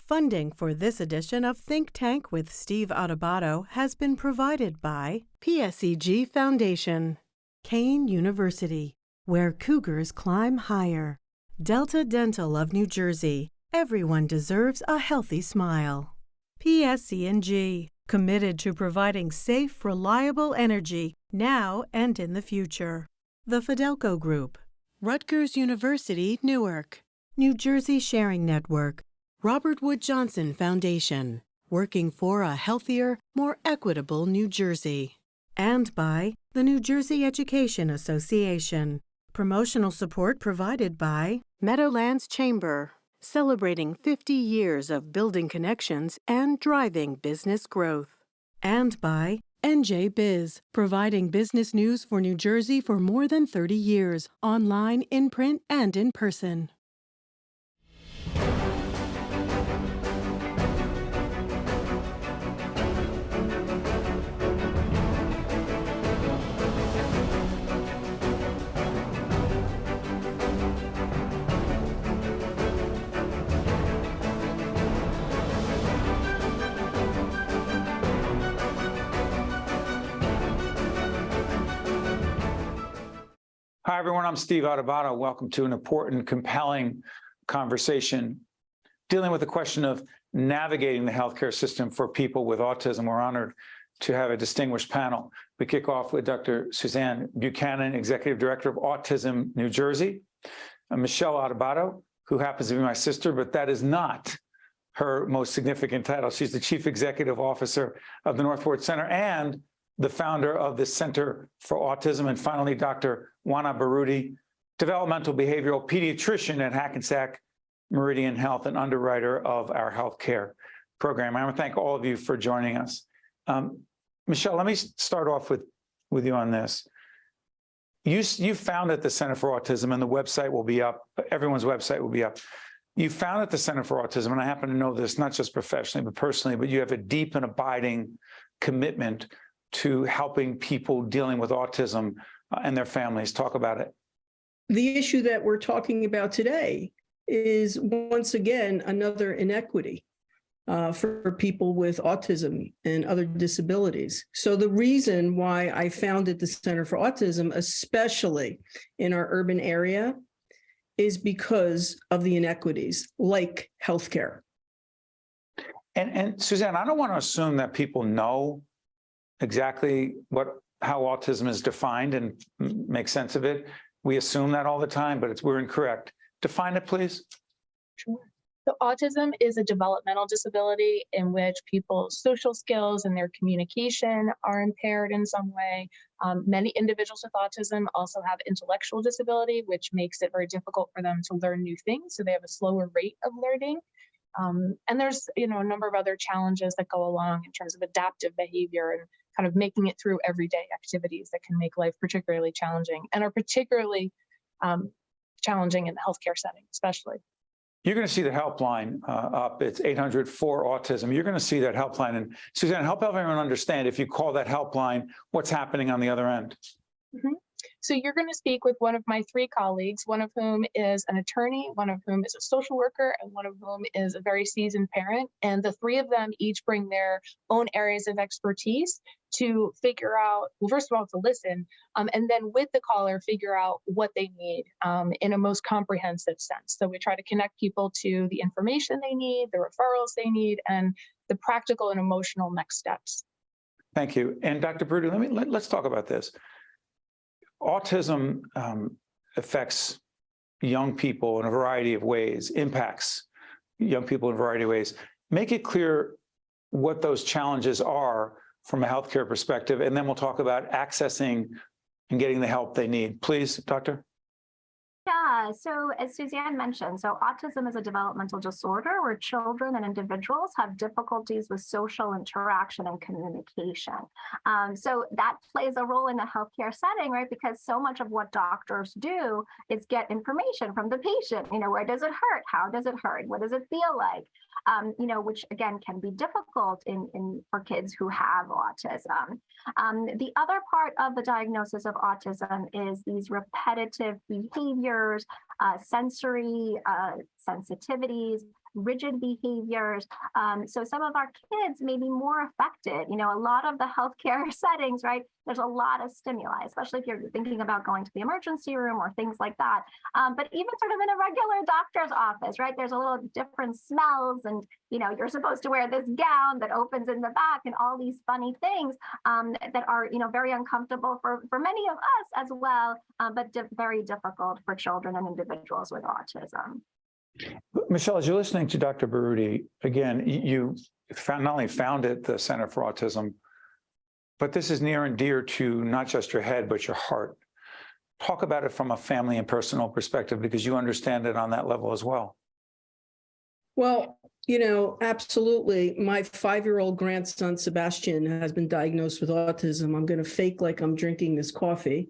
Funding for this edition of Think Tank with Steve Adubato has been provided by PSEG Foundation, Kane University, where cougars climb higher, Delta Dental of New Jersey, everyone deserves a healthy smile, PSE&G, committed to providing safe, reliable energy now and in the future, the Fidelco Group, Rutgers University, Newark, New Jersey Sharing Network, Robert Wood Johnson Foundation, working for a healthier, more equitable New Jersey. And by the New Jersey Education Association. Promotional support provided by Meadowlands Chamber, celebrating 50 years of building connections and driving business growth. And by NJ Biz, providing business news for New Jersey for more than 30 years, online, in print, and in person. Hi, everyone. I'm Steve Adubato. Welcome to an important, compelling conversation dealing with the question of navigating the healthcare system for people with autism. We're honored to have a distinguished panel. We kick off with Dr. Suzanne Buchanan, Executive Director of Autism New Jersey, and Michele Adubato, who happens to be my sister, but that is not her most significant title. She's the Chief Executive Officer of the Northport Center and the founder of the Center for Autism, and finally, Dr. Oana Baroody, Developmental Behavioral Pediatrician at Hackensack, Meridian Health, and underwriter of our healthcare program. I want to thank all of you for joining us. Michele, let me start off with you on this. You founded the Center for Autism, and the website will be up. Everyone's website will be up. You founded the Center for Autism, and I happen to know this not just professionally, but personally, but you have a deep and abiding commitment to helping people dealing with autism and their families. Talk about it. The issue that we're talking about today is, once again, another inequity for people with autism and other disabilities. So the reason why I founded the Center for Autism, especially in our urban area, is because of the inequities, like healthcare. And Suzanne, I don't want to assume that people know exactly how autism is defined and make sense of it. We assume that all the time, but we're incorrect. Define it, please. Sure. So autism is a developmental disability in which people's social skills and their communication are impaired in some way. Many individuals with autism also have intellectual disability, which makes it very difficult for them to learn new things. So they have a slower rate of learning. And there's, a number of other challenges that go along in terms of adaptive behavior and kind of making it through everyday activities that can make life particularly challenging and are particularly challenging in the healthcare setting, especially. You're going to see the helpline up. It's 800-4-AUTISM. You're going to see that helpline. And Suzanne, help everyone understand, if you call that helpline, what's happening on the other end. Mm-hmm. So you're going to speak with one of my three colleagues, one of whom is an attorney, one of whom is a social worker, and one of whom is a very seasoned parent. And the three of them each bring their own areas of expertise to figure out, well, first of all, to listen, and then with the caller, figure out what they need in a most comprehensive sense. So we try to connect people to the information they need, the referrals they need, and the practical and emotional next steps. Thank you. And Dr. Baroody, let's talk about this. Autism affects young people in a variety of ways, impacts young people in a variety of ways. Make it clear what those challenges are from a healthcare perspective, and then we'll talk about accessing and getting the help they need. Please, Doctor. Yeah, so as Suzanne mentioned, so autism is a developmental disorder where children and individuals have difficulties with social interaction and communication. So that plays a role in a healthcare setting, right? Because so much of what doctors do is get information from the patient. Where does it hurt? How does it hurt? What does it feel like? Which again can be difficult for kids who have autism. The other part of the diagnosis of autism is these repetitive behaviors, sensory sensitivities, rigid behaviors. So some of our kids may be more affected. You know, a lot of the healthcare settings, right? There's a lot of stimuli, especially if you're thinking about going to the emergency room or things like that. But even sort of in a regular doctor's office, right? There's a little different smells, and you know, you're supposed to wear this gown that opens in the back, and all these funny things that are, you know, very uncomfortable for many of us as well, but very difficult for children and individuals with autism. Michele, as you're listening to Dr. Baroody, again, you not only founded the Center for Autism, but this is near and dear to not just your head, but your heart. Talk about it from a family and personal perspective, because you understand it on that level as well. Well, you know, absolutely. My 5-year-old grandson, Sebastian, has been diagnosed with autism. I'm going to fake like I'm drinking this coffee.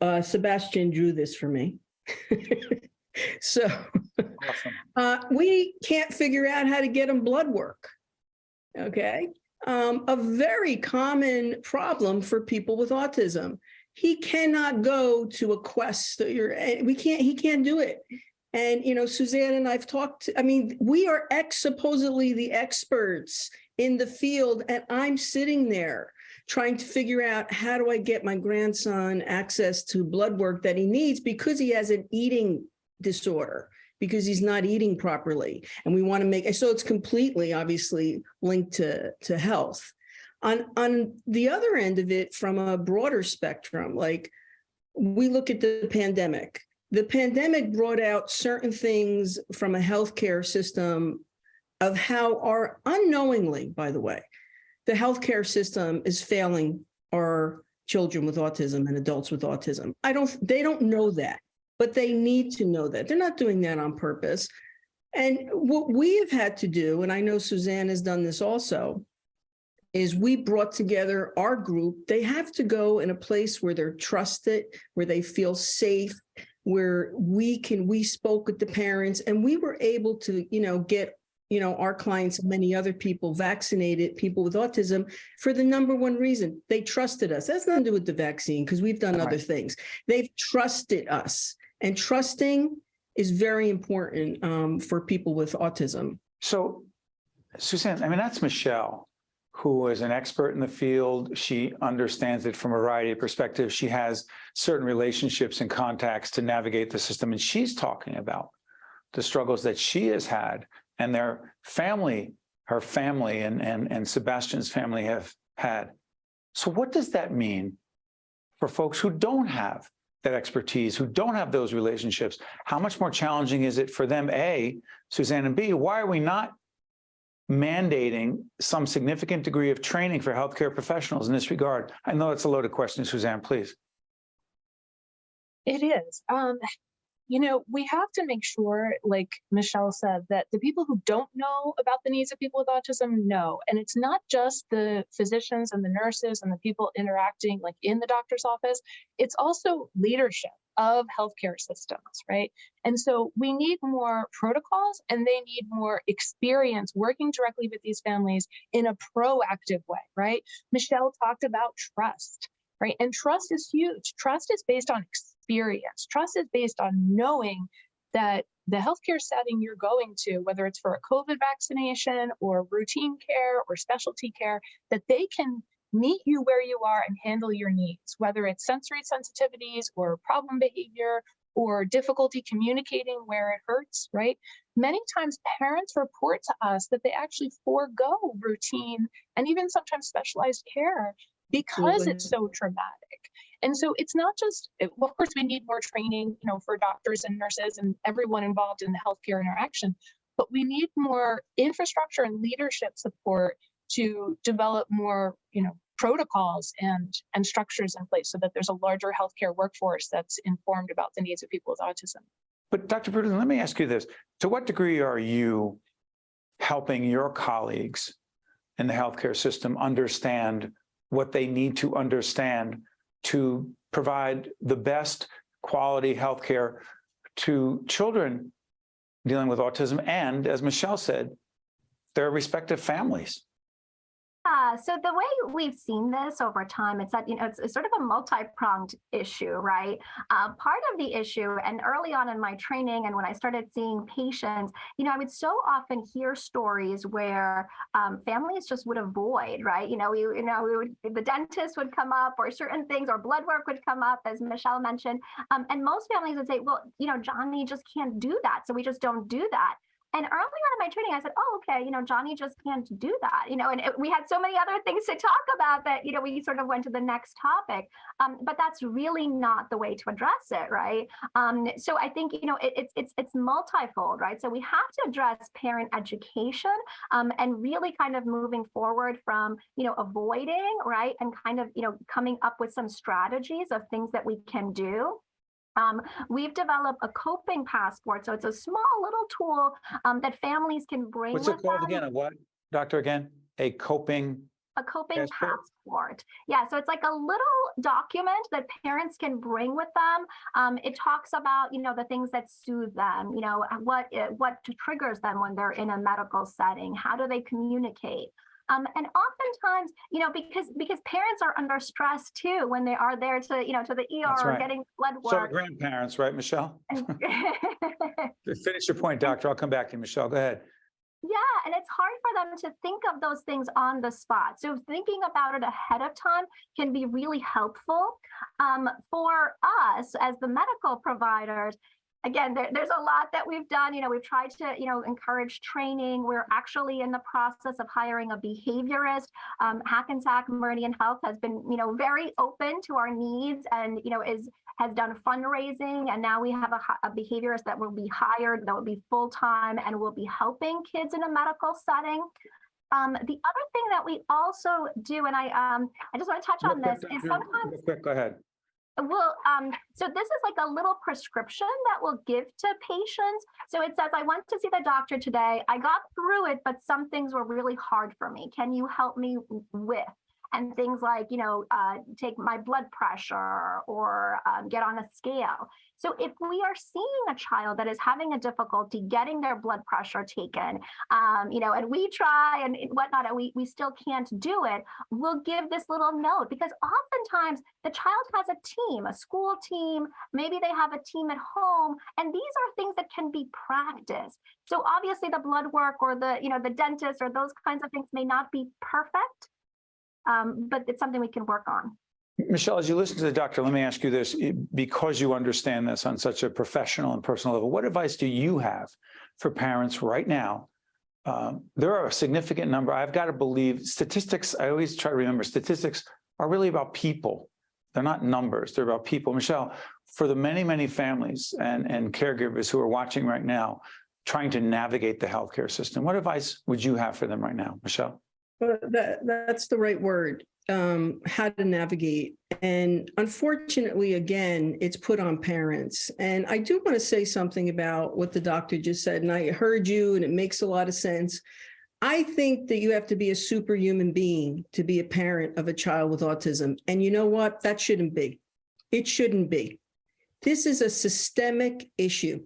Sebastian drew this for me. So awesome. We can't figure out how to get him blood work. Okay. A very common problem for people with autism. He cannot go to a quest. He can't do it. And, you know, Suzanne and I've talked, I mean, we are supposedly the experts in the field, and I'm sitting there trying to figure out, how do I get my grandson access to blood work that he needs, because he has an eating disorder, because he's not eating properly. And we want to make, so it's completely obviously linked to health. On the other end of it, from a broader spectrum, like we look at the pandemic. The pandemic brought out certain things from a healthcare system of how unknowingly, by the way, the healthcare system is failing our children with autism and adults with autism. They don't know that, but they need to know that. They're not doing that on purpose. And what we have had to do, and I know Suzanne has done this also, is we brought together our group. They have to go in a place where they're trusted, where they feel safe, where we spoke with the parents, and we were able to, you know, get, you know, our clients and many other people vaccinated, people with autism, for the number one reason: they trusted us. That's nothing to do with the vaccine, because we've done other things. They've trusted us, and trusting is very important for people with autism. So, Suzanne, I mean, that's Michele, who is an expert in the field. She understands it from a variety of perspectives. She has certain relationships and contacts to navigate the system. And she's talking about the struggles that she has had, and their family, her family and Sebastian's family have had. So what does that mean for folks who don't have that expertise, who don't have those relationships? How much more challenging is it for them, A, Suzanne, and B, why are we not mandating some significant degree of training for healthcare professionals in this regard? I know it's a loaded question, Suzanne, please. It is. You know, we have to make sure, like Michele said, that the people who don't know about the needs of people with autism know. And it's not just the physicians and the nurses and the people interacting like in the doctor's office. It's also leadership of healthcare systems, right? And so we need more protocols, and they need more experience working directly with these families in a proactive way, right? Michele talked about trust, right? And trust is huge. Trust is based on experience. Trust is based on knowing that the healthcare setting you're going to, whether it's for a COVID vaccination or routine care or specialty care, that they can meet you where you are and handle your needs, whether it's sensory sensitivities or problem behavior or difficulty communicating where it hurts, right? Many times parents report to us that they actually forego routine and even sometimes specialized care because it's so traumatic. And so it's not just, well, of course, we need more training, you know, for doctors and nurses and everyone involved in the healthcare interaction, but we need more infrastructure and leadership support to develop more, you know, protocols and structures in place so that there's a larger healthcare workforce that's informed about the needs of people with autism. But Dr. Baroody, let me ask you this. To what degree are you helping your colleagues in the healthcare system understand what they need to understand to provide the best quality healthcare to children dealing with autism and, as Michele said, their respective families? So the way we've seen this over time, it's that, it's sort of a multi-pronged issue, right? Part of the issue, and early on in my training and when I started seeing patients, I would so often hear stories where families just would avoid, right? The dentist would come up, or certain things, or blood work would come up, as Michele mentioned. And most families would say, well, Johnny just can't do that, so we just don't do that. And early on in my training, I said, oh, okay, Johnny just can't do that, and we had so many other things to talk about that, we sort of went to the next topic. But that's really not the way to address it, right? So I think, it's multifold, right? So we have to address parent education and really kind of moving forward from, avoiding, right? And kind of, coming up with some strategies of things that we can do. We've developed a coping passport. So it's a small little tool that families can bring. What's it called again? A what, doctor, again? A coping passport. Yeah, so it's like a little document that parents can bring with them. It talks about, the things that soothe them, what triggers them when they're in a medical setting. How do they communicate? And oftentimes, because parents are under stress too when they are there to, to the ER or getting blood work. So grandparents, right, Michele? Finish your point, doctor. I'll come back to you, Michele. Go ahead. Yeah, and it's hard for them to think of those things on the spot. So thinking about it ahead of time can be really helpful. For us as the medical providers, again, there's a lot that we've done. We've tried to, encourage training. We're actually in the process of hiring a behaviorist. Hackensack Meridian Health has been, very open to our needs and, has done fundraising. And now we have a behaviorist that will be hired, that will be full-time and will be helping kids in a medical setting. The other thing that we also do, and I just want to touch on this, is sometimes. Go ahead. Well, so this is like a little prescription that we'll give to patients. So it says, I went to see the doctor today. I got through it, but some things were really hard for me. Can you help me with? And things like, take my blood pressure or get on a scale. So if we are seeing a child that is having a difficulty getting their blood pressure taken, and we try and whatnot, and we still can't do it, we'll give this little note, because oftentimes the child has a team, a school team, maybe they have a team at home, and these are things that can be practiced. So obviously the blood work or the dentist or those kinds of things may not be perfect, but it's something we can work on. Michele, as you listen to the doctor, let me ask you this, because you understand this on such a professional and personal level, what advice do you have for parents right now? There are a significant number. I've got to believe statistics. I always try to remember statistics are really about people. They're not numbers. They're about people. Michele, for the many, many families and caregivers who are watching right now, trying to navigate the healthcare system, what advice would you have for them right now, Michele? Well, that's the right word, how to navigate. And unfortunately, again, it's put on parents. And I do want to say something about what the doctor just said, and I heard you, and it makes a lot of sense. I think that you have to be a superhuman being to be a parent of a child with autism. And you know what? That shouldn't be. It shouldn't be. This is a systemic issue.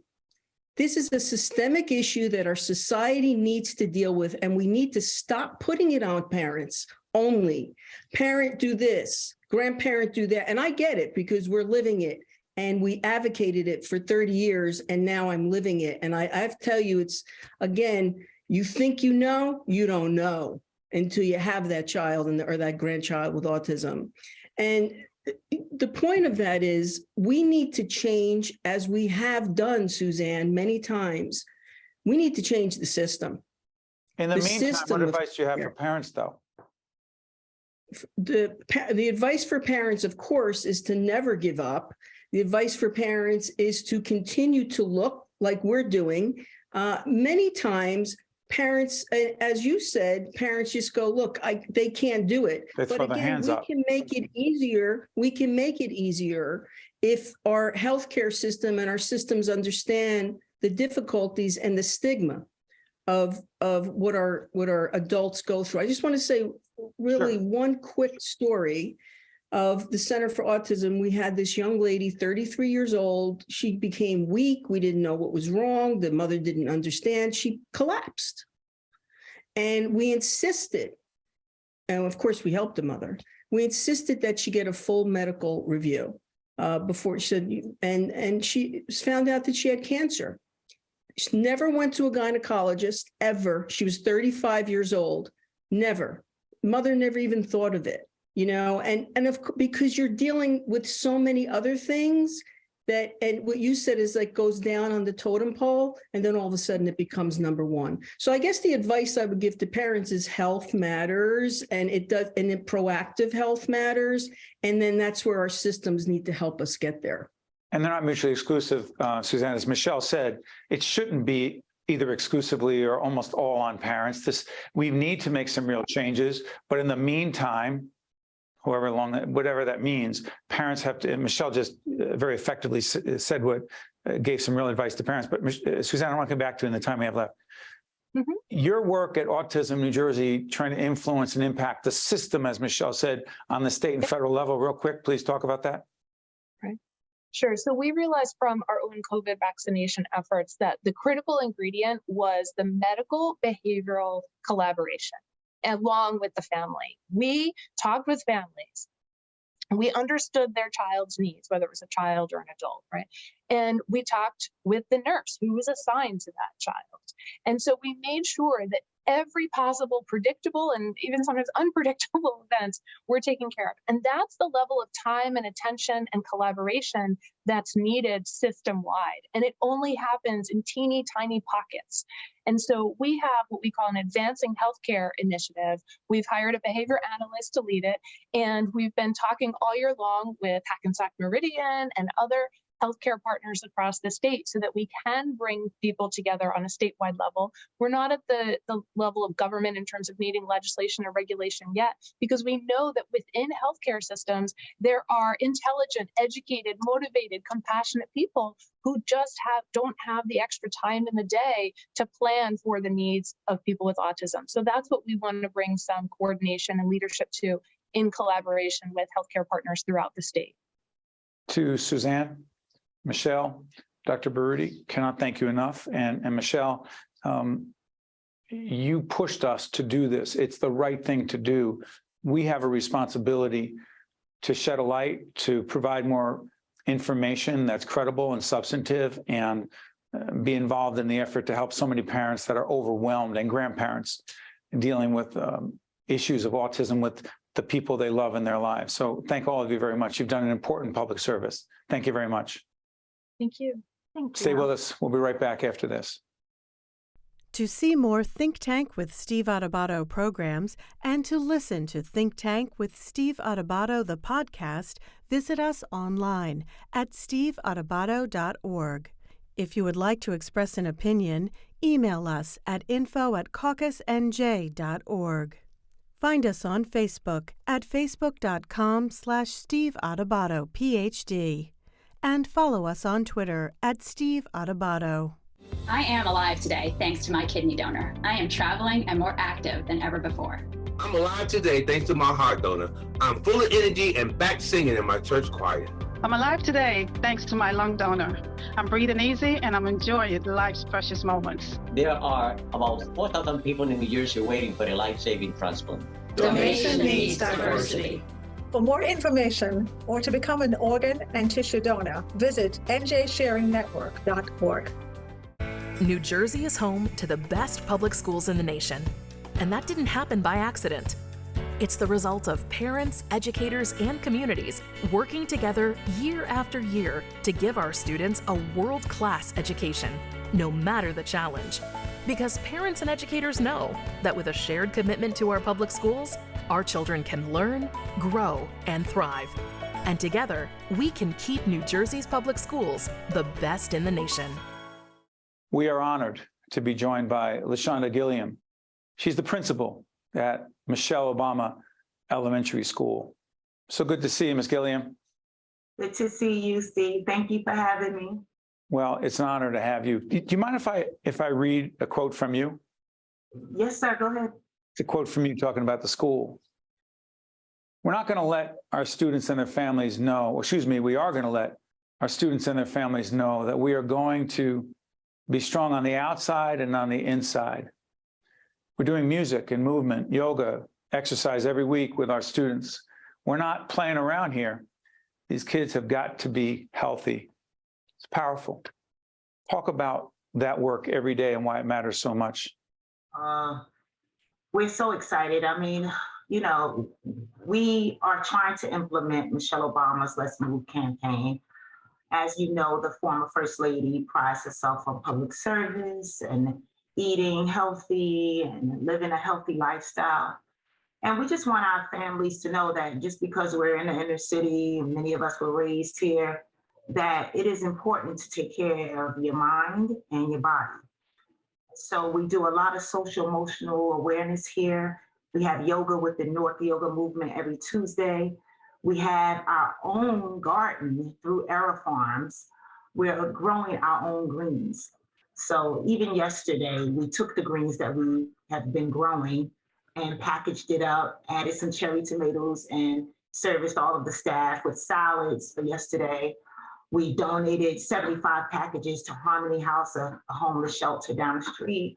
This is a systemic issue that our society needs to deal with, and we need to stop putting it on parents only. Parent do this, grandparent do that. And I get it because we're living it and we advocated it for 30 years and now I'm living it. And I have to tell you, it's, again, you think you don't know until you have that child or that grandchild with autism. And the point of that is we need to change, as we have done, Suzanne, many times. We need to change the system. In the meantime, what advice do you have for parents, though? The advice for parents, of course, is to never give up. The advice for parents is to continue to look like we're doing. Many times, parents, as you said, parents just go, look, they can't do it. But again, we can make it easier. We can make it easier if our healthcare system and our systems understand the difficulties and the stigma of what our adults go through. I just want to say really one quick story of the Center for Autism. We had this young lady, 33 years old. She became weak. We didn't know what was wrong. The mother didn't understand. She collapsed. And we insisted and of course we helped the mother, we insisted that she get a full medical review before she said, and she found out that she had cancer. She never went to a gynecologist ever. She was 35 years old. Never. Mother never even thought of it, you know, because you're dealing with so many other things that, and what you said is like goes down on the totem pole, and then all of a sudden it becomes number one. So I guess the advice I would give to parents is health matters, and proactive health matters. And then that's where our systems need to help us get there. And they're not mutually exclusive, Suzanne. As Michele said, it shouldn't be either exclusively or almost all on parents. We need to make some real changes, but in the meantime, whatever that means, parents have to, and Michele just very effectively said gave some real advice to parents, but Suzanne, I want to come back to in the time we have left. Mm-hmm. Your work at Autism New Jersey, trying to influence and impact the system, as Michele said, on the state and federal level, real quick, please talk about that. Right. Sure. So we realized from our own COVID vaccination efforts that the critical ingredient was the medical behavioral collaboration along with the family. We talked with families. We understood their child's needs, whether it was a child or an adult, right? And we talked with the nurse who was assigned to that child. And so we made sure that every possible predictable and even sometimes unpredictable events were taken care of. And that's the level of time and attention and collaboration that's needed system-wide. And it only happens in teeny tiny pockets. And so we have what we call an advancing healthcare initiative. We've hired a behavior analyst to lead it. And we've been talking all year long with Hackensack, Meridian, and other healthcare partners across the state so that we can bring people together on a statewide level. We're not at the level of government in terms of needing legislation or regulation yet, because we know that within healthcare systems, there are intelligent, educated, motivated, compassionate people who just don't have the extra time in the day to plan for the needs of people with autism. So that's what we want to bring some coordination and leadership to in collaboration with healthcare partners throughout the state. To Suzanne, Michele, Dr. Baroody, cannot thank you enough. And Michele, you pushed us to do this. It's the right thing to do. We have a responsibility to shed a light, to provide more information that's credible and substantive, and be involved in the effort to help so many parents that are overwhelmed, and grandparents dealing with issues of autism with the people they love in their lives. So thank all of you very much. You've done an important public service. Thank you very much. Thank you. Thank you. Stay with us. We'll be right back after this. To see more Think Tank with Steve Adubato programs and to listen to Think Tank with Steve Adubato, the podcast, visit us online at steveadubato.org. If you would like to express an opinion, email us at info@caucusnj.org. Find us on Facebook at facebook.com/Steve Adubato, PhD. And follow us on Twitter at Steve Adubato. I am alive today thanks to my kidney donor. I am traveling and more active than ever before. I'm alive today thanks to my heart donor. I'm full of energy and back singing in my church choir. I'm alive today thanks to my lung donor. I'm breathing easy and I'm enjoying life's precious moments. There are about 4,000 people in New Jersey waiting for a life-saving transplant. Donation needs diversity. For more information or to become an organ and tissue donor, visit njsharingnetwork.org. New Jersey is home to the best public schools in the nation, and that didn't happen by accident. It's the result of parents, educators, and communities working together year after year to give our students a world-class education, no matter the challenge. Because parents and educators know that with a shared commitment to our public schools, our children can learn, grow, and thrive. And together, we can keep New Jersey's public schools the best in the nation. We are honored to be joined by LaShanda Gilliam. She's the principal at Michele Obama Elementary School. So good to see you, Ms. Gilliam. Good to see you, Steve. Thank you for having me. Well, it's an honor to have you. Do you mind if I read a quote from you? Yes, sir. Go ahead. It's a quote from you talking about the school. We're not going to let our students and their families know, we are going to let our students and their families know that we are going to be strong on the outside and on the inside. We're doing music and movement, yoga, exercise every week with our students. We're not playing around here. These kids have got to be healthy. It's powerful. Talk about that work every day and why it matters so much. We're so excited. I mean, you know, we are trying to implement Michelle Obama's Let's Move campaign. As you know, the former First Lady prides herself on public service and eating healthy and living a healthy lifestyle. And we just want our families to know that just because we're in the inner city, and many of us were raised here, that it is important to take care of your mind and your body. So we do a lot of social emotional awareness here. We have yoga with the Newark Yoga Movement every Tuesday. We have our own garden through Era Farms. We're growing our own greens. So even yesterday, we took the greens that we have been growing and packaged it up, added some cherry tomatoes, and serviced all of the staff with salads for yesterday. We donated 75 packages to Harmony House, a homeless shelter down the street.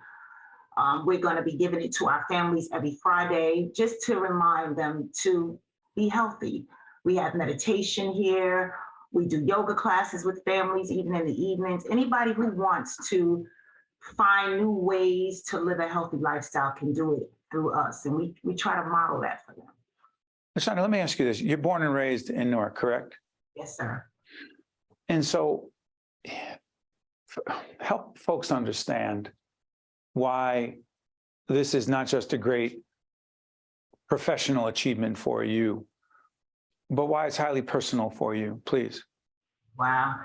We're going to be giving it to our families every Friday just to remind them to be healthy. We have meditation here. We do yoga classes with families, even in the evenings. Anybody who wants to find new ways to live a healthy lifestyle can do it through us. And we try to model that for them. LaShanda, let me ask you this. You're born and raised in Newark, correct? Yes, sir. And so help folks understand why this is not just a great professional achievement for you, but why it's highly personal for you, please. Wow.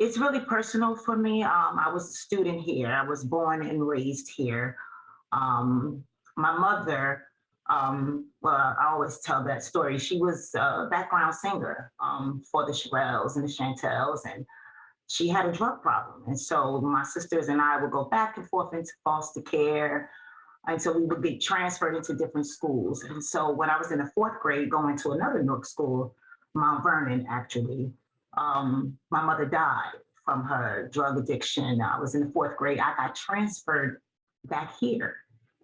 It's really personal for me. I was a student here. I was born and raised here. My mother, well, I always tell that story. She was a background singer for the Shirelles and the Chantels, and she had a drug problem. And so my sisters and I would go back and forth into foster care until we would get transferred into different schools. And so when I was in the 4th grade, going to another Newark school, Mount Vernon, actually, my mother died from her drug addiction. I was in the 4th grade. I got transferred back here.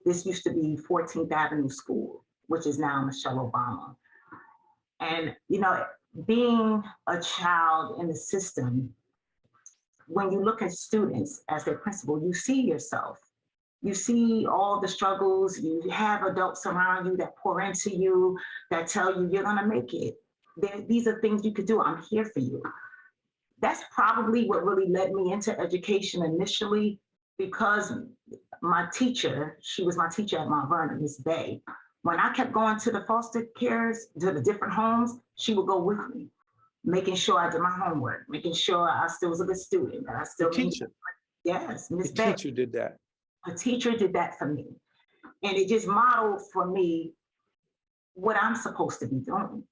This used to be 14th Avenue School, which is now Michelle Obama. And, you know, being a child in the system, when you look at students as their principal, you see yourself. You see all the struggles. You have adults around you that pour into you, that tell you you're gonna make it. These are things you could do. I'm here for you. That's probably what really led me into education initially, because my teacher, she was my teacher at Mount Vernon, Miss Bay. When I kept going to the foster cares, to the different homes, she would go with me, making sure I did my homework, making sure I still was a good student, that I still teacher. Yes, Miss The Bay. teacher did that. A teacher did that for me. And it just modeled for me what I'm supposed to be doing.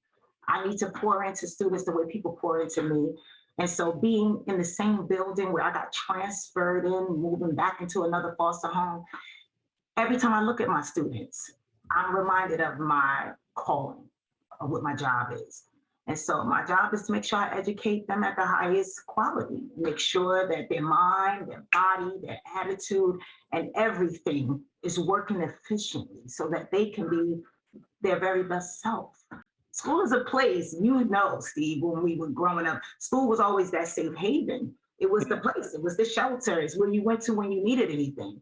I need to pour into students the way people pour into me. And so being in the same building where I got transferred in, moving back into another foster home, every time I look at my students, I'm reminded of my calling, of what my job is. And so my job is to make sure I educate them at the highest quality, make sure that their mind, their body, their attitude, and everything is working efficiently so that they can be their very best self. School is a place, you know, Steve, when we were growing up, school was always that safe haven. It was the place, it was the shelters where you went to when you needed anything.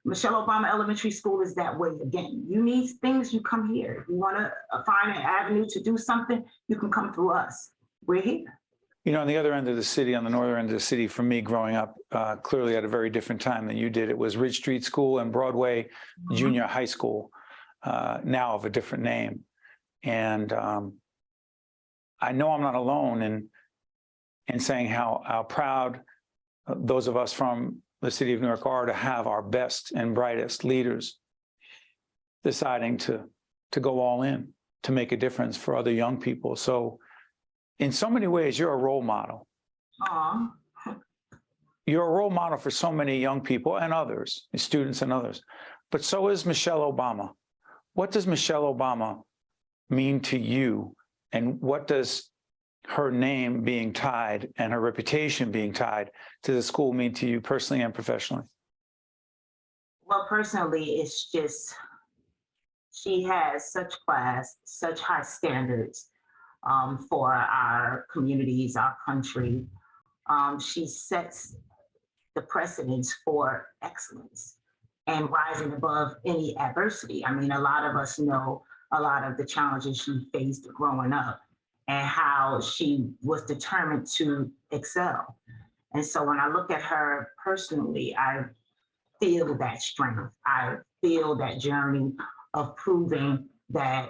Michelle Obama Elementary School is that way again. You need things, you come here. If you want to find an avenue to do something, you can come through us. We're here. You know, on the other end of the city, on the northern end of the city, for me growing up, clearly at a very different time than you did, it was Ridge Street School and Broadway Junior High School, now of a different name. And I know I'm not alone in saying how proud those of us from the city of Newark are to have our best and brightest leaders deciding to go all in, to make a difference for other young people. So in so many ways, you're a role model. Aww. You're a role model for so many young people and others, students and others. But so is Michelle Obama. What does Michelle Obama mean to you? And what does her name being tied and her reputation being tied to the school mean to you personally and professionally? Well, personally, it's just She has such class, such high standards for our communities, our country. She sets the precedence for excellence and rising above any adversity. I mean, a lot of us know a lot of the challenges she faced growing up and how she was determined to excel. And so when I look at her personally, I feel that strength. I feel that journey of proving that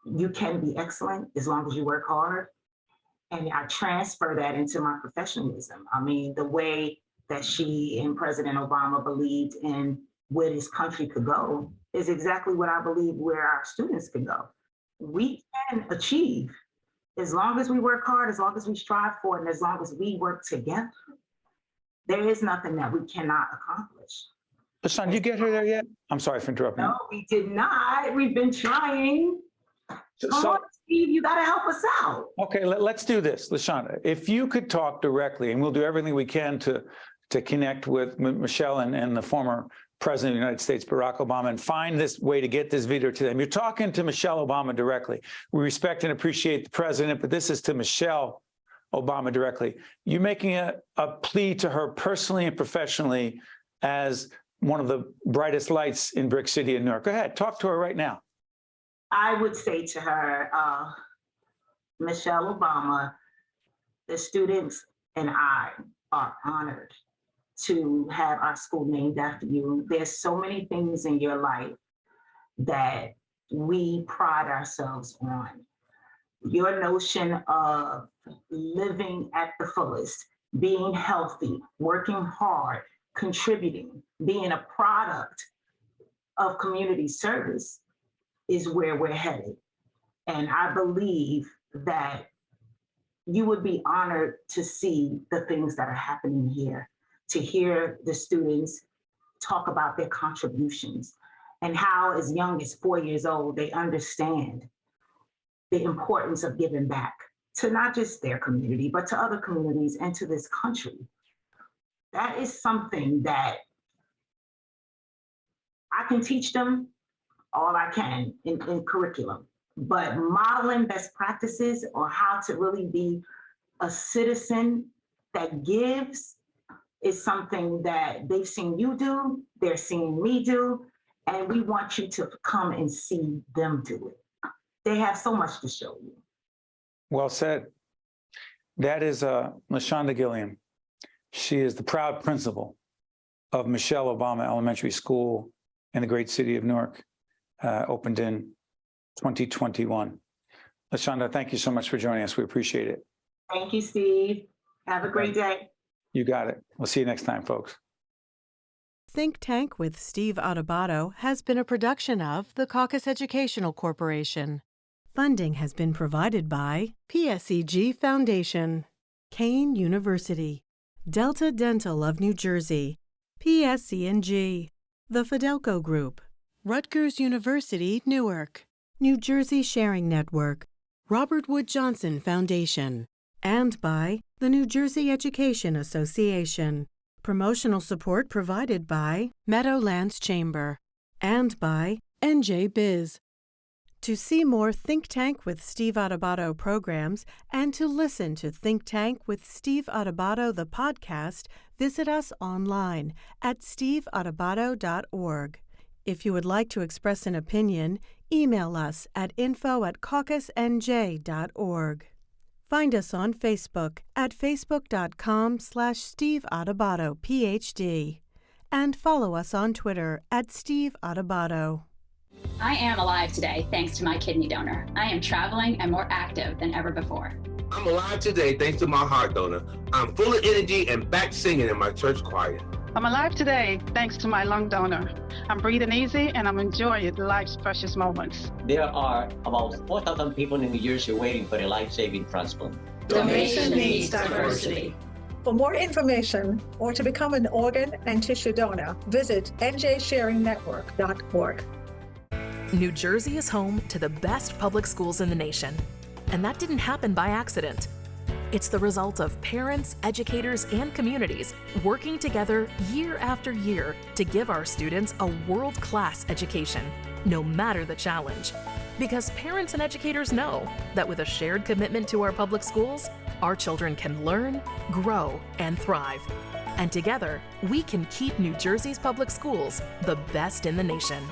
you can be excellent as long as you work hard. And I transfer that into my professionalism. I mean, the way that she and President Obama believed in where this country could go is exactly what I believe where our students can go. We can achieve as long as we work hard, as long as we strive for it, and as long as we work together. There is nothing that we cannot accomplish. LaShanda, did you get her there yet? I'm sorry for interrupting. No, we did not. We've been trying. Come on, Steve, you got to help us out. Okay, let's do this, LaShanda. If you could talk directly, and we'll do everything we can to connect with Michele and the former President of the United States, Barack Obama, and find this way to get this video to them. You're talking to Michele Obama directly. We respect and appreciate the president, but this is to Michele Obama directly. You're making a plea to her personally and professionally as one of the brightest lights in Brick City in Newark. Go ahead, talk to her right now. I would say to her, Michele Obama, the students and I are honored to have our school named after you. There's so many things in your life that we pride ourselves on. Your notion of living at the fullest, being healthy, working hard, contributing, being a product of community service is where we're headed. And I believe that you would be honored to see the things that are happening here, to hear the students talk about their contributions and how as young as 4 years old, they understand the importance of giving back to not just their community, but to other communities and to this country. That is something that I can teach them all I can in curriculum, but modeling best practices on how to really be a citizen that gives is something that they've seen you do, they're seeing me do, and we want you to come and see them do it. They have so much to show you. Well said. That is LaShanda Gilliam. She is the proud principal of Michele Obama Elementary School in the great city of Newark, opened in 2021. LaShanda, thank you so much for joining us. We appreciate it. Thank you, Steve. Have a great day. You got it. We'll see you next time, folks. Think Tank with Steve Adubato has been a production of the Caucus Educational Corporation. Funding has been provided by PSEG Foundation, Kane University, Delta Dental of New Jersey, PSC&G, the Fidelco Group, Rutgers University, Newark, New Jersey Sharing Network, Robert Wood Johnson Foundation, and by the New Jersey Education Association. Promotional support provided by Meadowlands Chamber and by NJ Biz. To see more Think Tank with Steve Adubato programs and to listen to Think Tank with Steve Adubato the podcast, visit us online at steveadubato.org. If you would like to express an opinion, email us at info@caucusnj.org. Find us on Facebook at facebook.com/Steve Adubato, PhD, and follow us on Twitter at Steve Adubato. I am alive today thanks to my kidney donor. I am traveling and more active than ever before. I'm alive today thanks to my heart donor. I'm full of energy and back singing in my church choir. I'm alive today thanks to my lung donor. I'm breathing easy and I'm enjoying life's precious moments. There are about 4,000 people in New Jersey waiting for a life-saving transplant. Donation needs diversity. For more information or to become an organ and tissue donor, visit njsharingnetwork.org. New Jersey is home to the best public schools in the nation. And that didn't happen by accident. It's the result of parents, educators, and communities working together year after year to give our students a world-class education, no matter the challenge. Because parents and educators know that with a shared commitment to our public schools, our children can learn, grow, and thrive. And together, we can keep New Jersey's public schools the best in the nation.